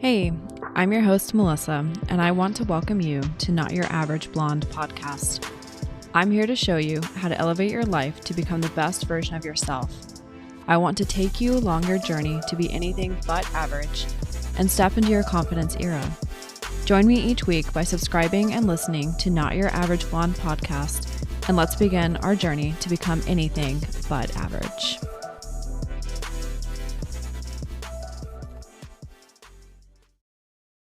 Hey, I'm your host, Melissa, and I want to welcome you to Not Your Average Blonde podcast. I'm here to show you how to elevate your life to become the best version of yourself. I want to take you along your journey to be anything but average and step into your confidence era. Join me each week by subscribing and listening to Not Your Average Blonde podcast, and let's begin our journey to become anything but average.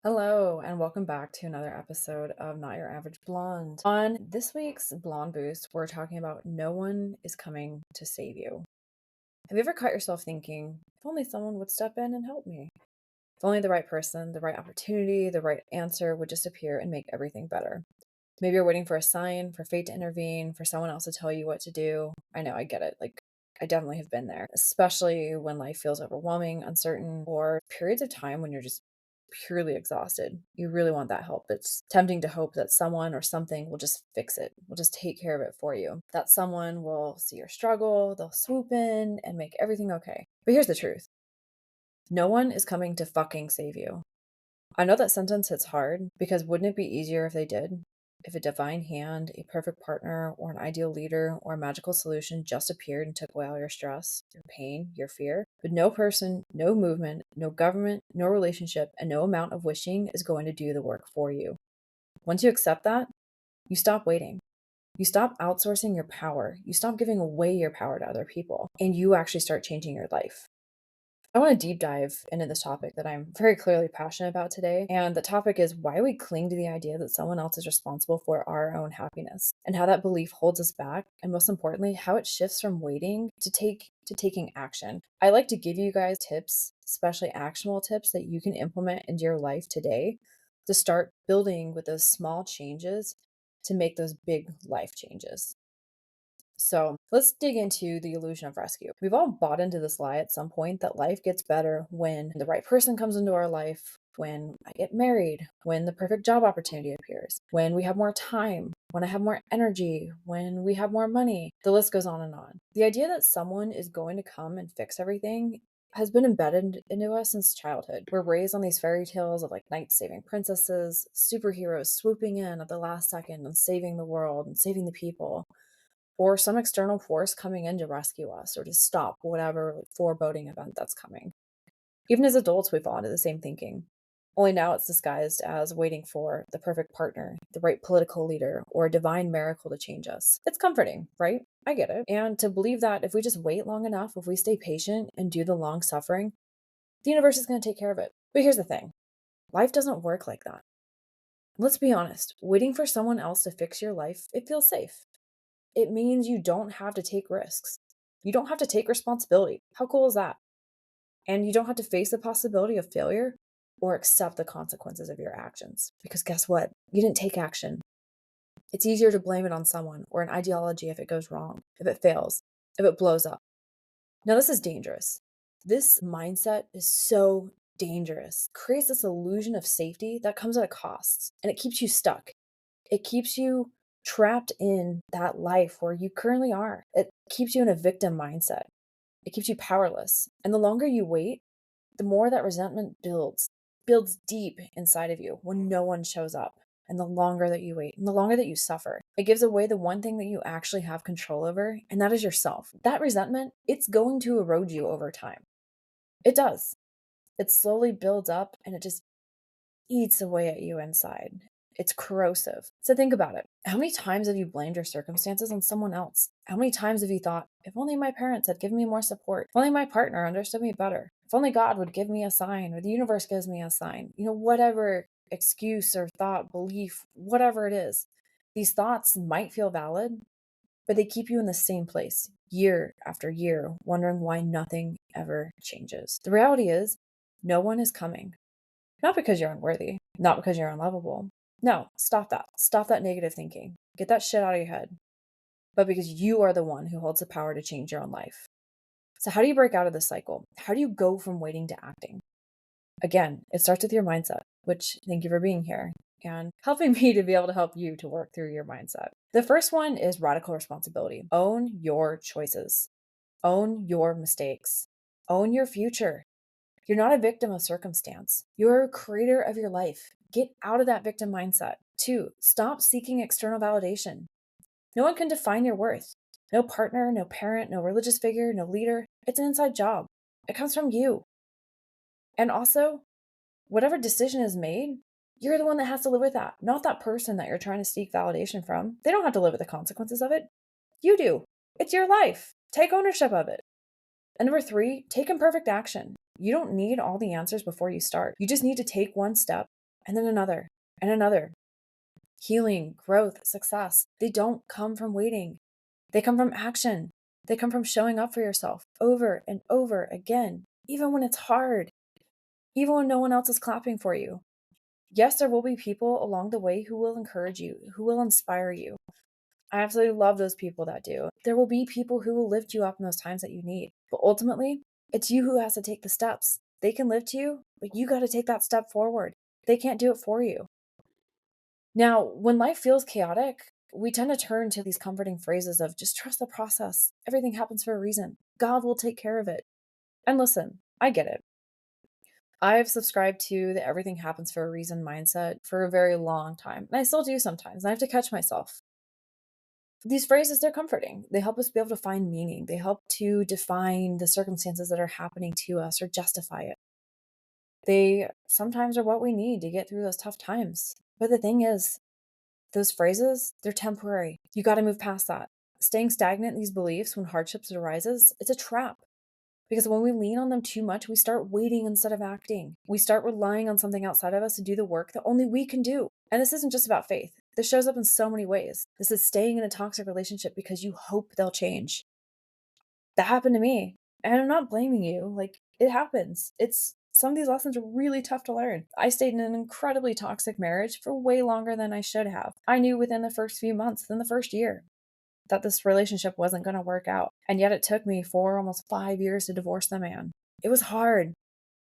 Hello, and welcome back to another episode of Not Your Average Blonde. On this week's Blonde Boost, we're talking about no one is coming to save you. Have you ever caught yourself thinking, if only someone would step in and help me? If only the right person, the right opportunity, the right answer would just appear and make everything better. Maybe you're waiting for a sign, for fate to intervene, for someone else to tell you what to do. I know, I get it. I definitely have been there, especially when life feels overwhelming, uncertain, or periods of time when you're just purely exhausted. You really want that help. It's tempting to hope that someone or something will just fix it, will just take care of it for you. That someone will see your struggle, they'll swoop in and make everything okay. But here's the truth. No one is coming to fucking save you. I know that sentence hits hard because wouldn't it be easier if they did? If a divine hand, a perfect partner, or an ideal leader, or a magical solution just appeared and took away all your stress, your pain, your fear? But no person, no movement, no government, no relationship, and no amount of wishing is going to do the work for you. Once you accept that, you stop waiting. You stop outsourcing your power. You stop giving away your power to other people, and you actually start changing your life. I want to deep dive into this topic that I'm very clearly passionate about today. And the topic is why we cling to the idea that someone else is responsible for our own happiness and how that belief holds us back. And most importantly, how it shifts from waiting to taking action. I like to give you guys tips, especially actionable tips that you can implement into your life today to start building with those small changes to make those big life changes. So let's dig into the illusion of rescue. We've all bought into this lie at some point that life gets better when the right person comes into our life, when I get married, when the perfect job opportunity appears, when we have more time, when I have more energy, when we have more money. The list goes on and on. The idea that someone is going to come and fix everything has been embedded into us since childhood. We're raised on these fairy tales of like knights saving princesses, superheroes swooping in at the last second and saving the world and saving the people, or some external force coming in to rescue us or to stop whatever foreboding event that's coming. Even as adults, we fall into the same thinking. Only now it's disguised as waiting for the perfect partner, the right political leader, or a divine miracle to change us. It's comforting, right? I get it. And to believe that if we just wait long enough, if we stay patient and do the long suffering, the universe is going to take care of it. But here's the thing. Life doesn't work like that. Let's be honest. Waiting for someone else to fix your life, it feels safe. It means you don't have to take risks. You don't have to take responsibility. How cool is that? And you don't have to face the possibility of failure or accept the consequences of your actions. Because guess what? You didn't take action. It's easier to blame it on someone or an ideology if it goes wrong, if it fails, if it blows up. Now, this is dangerous. This mindset is so dangerous. It creates this illusion of safety that comes at a cost, and it keeps you stuck. It keeps you trapped in that life where you currently are. It keeps you in a victim mindset. It keeps you powerless. And the longer you wait, the more that resentment builds deep inside of you when no one shows up. And the longer that you wait, and the longer that you suffer, it gives away the one thing that you actually have control over, and that is yourself. That resentment, it's going to erode you over time. It does. It slowly builds up and it just eats away at you inside. It's corrosive. So think about it. How many times have you blamed your circumstances on someone else? How many times have you thought, if only my parents had given me more support, if only my partner understood me better, if only God would give me a sign or the universe gives me a sign, whatever excuse or thought, belief, whatever it is, these thoughts might feel valid, but they keep you in the same place year after year, wondering why nothing ever changes. The reality is, no one is coming. Not because you're unworthy, not because you're unlovable. No, stop that. Stop that negative thinking. Get that shit out of your head. But because you are the one who holds the power to change your own life. So how do you break out of this cycle? How do you go from waiting to acting? Again, it starts with your mindset, which thank you for being here and helping me to be able to help you to work through your mindset. The first one is radical responsibility. Own your choices. Own your mistakes. Own your future. You're not a victim of circumstance. You're a creator of your life. Get out of that victim mindset. 2, stop seeking external validation. No one can define your worth. No partner, no parent, no religious figure, no leader. It's an inside job. It comes from you. And also, whatever decision is made, you're the one that has to live with that, not that person that you're trying to seek validation from. They don't have to live with the consequences of it. You do. It's your life. Take ownership of it. And number 3, take imperfect action. You don't need all the answers before you start. You just need to take one step and then another and another. Healing, growth, success, they don't come from waiting. They come from action. They come from showing up for yourself over and over again, even when it's hard, even when no one else is clapping for you. Yes, there will be people along the way who will encourage you, who will inspire you. I absolutely love those people that do. There will be people who will lift you up in those times that you need. But ultimately, it's you who has to take the steps. They can lift you, but you got to take that step forward. They can't do it for you. Now, when life feels chaotic, we tend to turn to these comforting phrases of just trust the process. Everything happens for a reason. God will take care of it. And listen, I get it. I've subscribed to the everything happens for a reason mindset for a very long time. And I still do sometimes. And I have to catch myself. These phrases, they're comforting. They help us be able to find meaning. They help to define the circumstances that are happening to us or justify it. They sometimes are what we need to get through those tough times. But the thing is, those phrases, they're temporary. You got to move past that. Staying stagnant in these beliefs when hardships arises, it's a trap. Because when we lean on them too much, we start waiting instead of acting. We start relying on something outside of us to do the work that only we can do. And this isn't just about faith. This shows up in so many ways. This is staying in a toxic relationship because you hope they'll change. That happened to me. And I'm not blaming you. Like, it happens. Some of these lessons are really tough to learn. I stayed in an incredibly toxic marriage for way longer than I should have. I knew within the first few months, within the first year, that this relationship wasn't going to work out. And yet it took me 4, almost 5 years to divorce the man. It was hard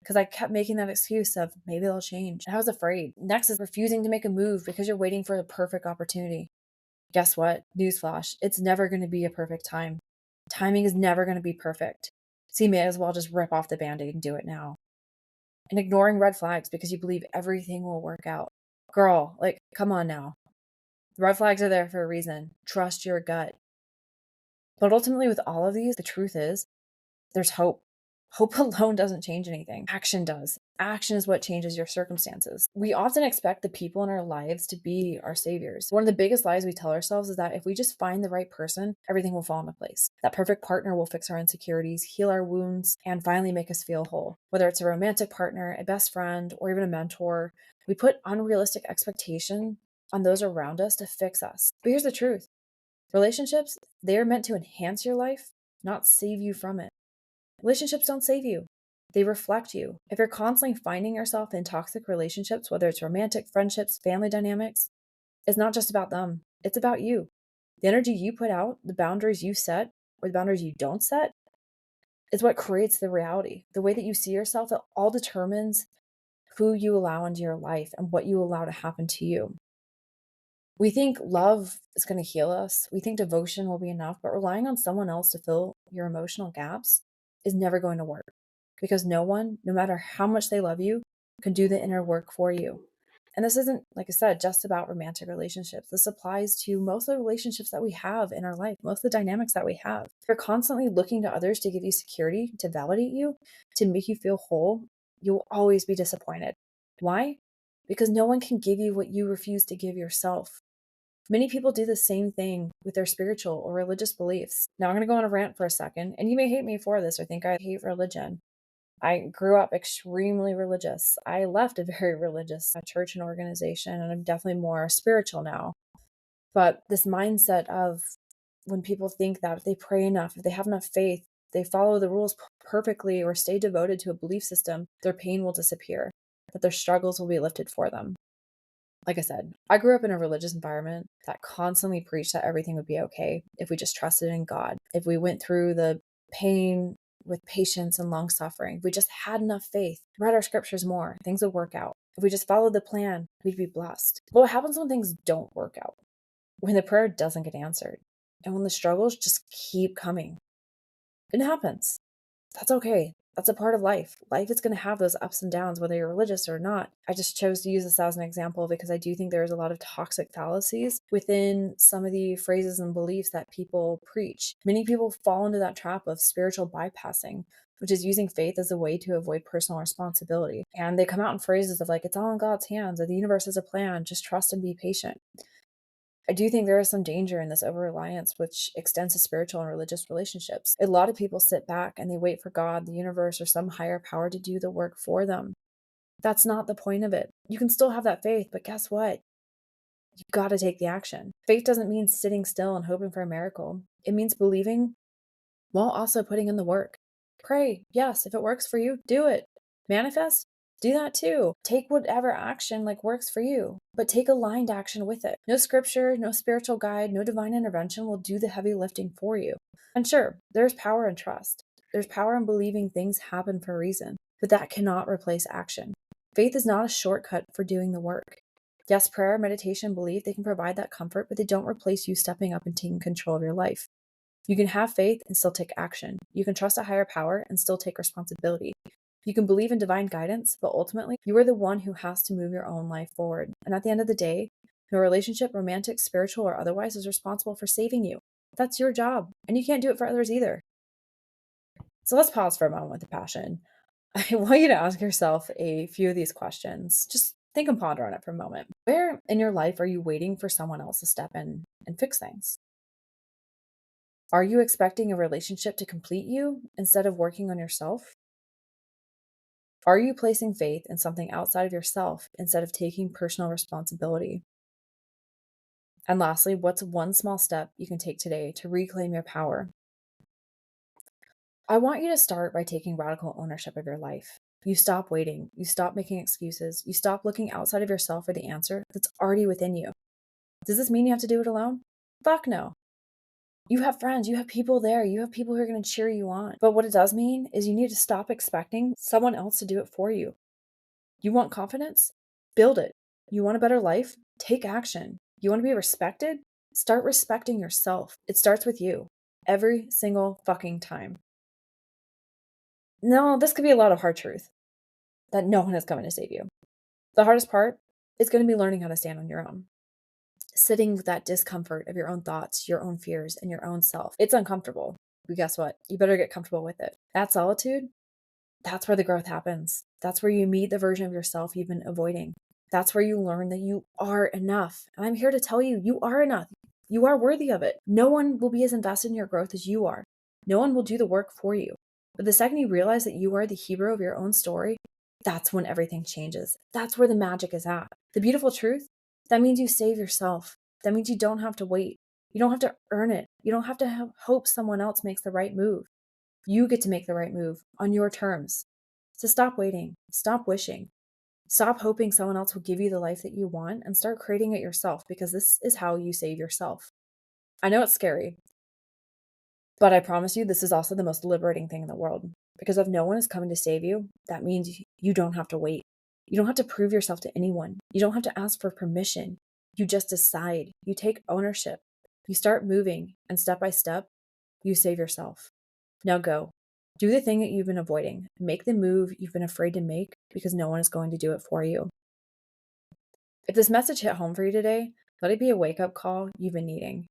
because I kept making that excuse of maybe they'll change. And I was afraid. Next is refusing to make a move because you're waiting for the perfect opportunity. Guess what? Newsflash. It's never going to be a perfect time. Timing is never going to be perfect. So you may as well just rip off the Band-Aid and do it now. And ignoring red flags because you believe everything will work out. Girl, like, come on now. The red flags are there for a reason. Trust your gut. But ultimately, with all of these, the truth is there's hope. Hope alone doesn't change anything. Action does. Action is what changes your circumstances. We often expect the people in our lives to be our saviors. One of the biggest lies we tell ourselves is that if we just find the right person, everything will fall into place. That perfect partner will fix our insecurities, heal our wounds, and finally make us feel whole. Whether it's a romantic partner, a best friend, or even a mentor, we put unrealistic expectation on those around us to fix us. But here's the truth. Relationships, they are meant to enhance your life, not save you from it. Relationships don't save you. They reflect you. If you're constantly finding yourself in toxic relationships, whether it's romantic, friendships, family dynamics, it's not just about them. It's about you. The energy you put out, the boundaries you set, or the boundaries you don't set, is what creates the reality. The way that you see yourself, it all determines who you allow into your life and what you allow to happen to you. We think love is going to heal us. We think devotion will be enough, but relying on someone else to fill your emotional gaps is never going to work because no one, no matter how much they love you, can do the inner work for you. And this isn't, like I said, just about romantic relationships. This applies to most of the relationships that we have in our life, most of the dynamics that we have. If you're constantly looking to others to give you security, to validate you, to make you feel whole, you'll always be disappointed. Why? Because no one can give you what you refuse to give yourself. Many people do the same thing with their spiritual or religious beliefs. Now, I'm going to go on a rant for a second, and you may hate me for this or think I hate religion. I grew up extremely religious. I left a very religious church and organization, and I'm definitely more spiritual now. But this mindset of when people think that if they pray enough, if they have enough faith, they follow the rules perfectly or stay devoted to a belief system, their pain will disappear, that their struggles will be lifted for them. Like I said, I grew up in a religious environment that constantly preached that everything would be okay if we just trusted in God. If we went through the pain with patience and long suffering, if we just had enough faith, read our scriptures more, things would work out. If we just followed the plan, we'd be blessed. But what happens when things don't work out? When the prayer doesn't get answered and when the struggles just keep coming? It happens. That's okay. That's a part of life. Life is going to have those ups and downs, whether you're religious or not. I just chose to use this as an example because I do think there is a lot of toxic fallacies within some of the phrases and beliefs that people preach. Many people fall into that trap of spiritual bypassing, which is using faith as a way to avoid personal responsibility. And they come out in phrases of like, it's all in God's hands, or the universe has a plan, just trust and be patient. I do think there is some danger in this over reliance, which extends to spiritual and religious relationships. A lot of people sit back and they wait for God, the universe, or some higher power to do the work for them. That's not the point of it. You can still have that faith, but guess what? You got to take the action. Faith doesn't mean sitting still and hoping for a miracle. It means believing while also putting in the work. Pray, yes, if it works for you, do it. Manifest, do that too. Take whatever action works for you, but take aligned action with it. No scripture, no spiritual guide, no divine intervention will do the heavy lifting for you. And sure, there's power in trust. There's power in believing things happen for a reason, but that cannot replace action. Faith is not a shortcut for doing the work. Yes, prayer, meditation, belief, they can provide that comfort, but they don't replace you stepping up and taking control of your life. You can have faith and still take action. You can trust a higher power and still take responsibility. You can believe in divine guidance, but ultimately, you are the one who has to move your own life forward. And at the end of the day, no relationship, romantic, spiritual, or otherwise, is responsible for saving you. That's your job, and you can't do it for others either. So let's pause for a moment with the passion. I want you to ask yourself a few of these questions. Just think and ponder on it for a moment. Where in your life are you waiting for someone else to step in and fix things? Are you expecting a relationship to complete you instead of working on yourself? Are you placing faith in something outside of yourself instead of taking personal responsibility? And lastly, what's one small step you can take today to reclaim your power? I want you to start by taking radical ownership of your life. You stop waiting. You stop making excuses. You stop looking outside of yourself for the answer that's already within you. Does this mean you have to do it alone? Fuck no. You have friends, you have people there, you have people who are going to cheer you on. But what it does mean is you need to stop expecting someone else to do it for you. You want confidence? Build it. You want a better life? Take action. You want to be respected? Start respecting yourself. It starts with you every single fucking time. No, this could be a lot of hard truth that no one is coming to save you. The hardest part is going to be learning how to stand on your own. Sitting with that discomfort of your own thoughts, your own fears, and your own self. It's uncomfortable. But guess what? You better get comfortable with it. That solitude, that's where the growth happens. That's where you meet the version of yourself you've been avoiding. That's where you learn that you are enough. And I'm here to tell you, you are enough. You are worthy of it. No one will be as invested in your growth as you are. No one will do the work for you. But the second you realize that you are the hero of your own story, that's when everything changes. That's where the magic is at. The beautiful truth, that means you save yourself. That means you don't have to wait. You don't have to earn it. You don't have to hope someone else makes the right move. You get to make the right move on your terms. So stop waiting. Stop wishing. Stop hoping someone else will give you the life that you want and start creating it yourself, because this is how you save yourself. I know it's scary, but I promise you, this is also the most liberating thing in the world. Because if no one is coming to save you, that means you don't have to wait. You don't have to prove yourself to anyone. You don't have to ask for permission. You just decide. You take ownership. You start moving, and step by step, you save yourself. Now go. Do the thing that you've been avoiding. Make the move you've been afraid to make, because no one is going to do it for you. If this message hit home for you today, let it be a wake-up call you've been needing.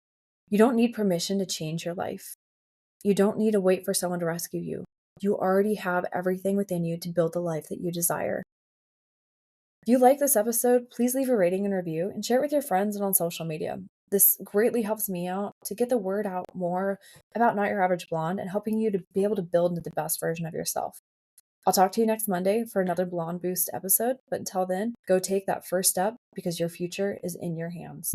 You don't need permission to change your life. You don't need to wait for someone to rescue you. You already have everything within you to build the life that you desire. If you like this episode, please leave a rating and review and share it with your friends and on social media. This greatly helps me out to get the word out more about Not Your Average Blonde and helping you to be able to build into the best version of yourself. I'll talk to you next Monday for another Blonde Boost episode, but until then, go take that first step, because your future is in your hands.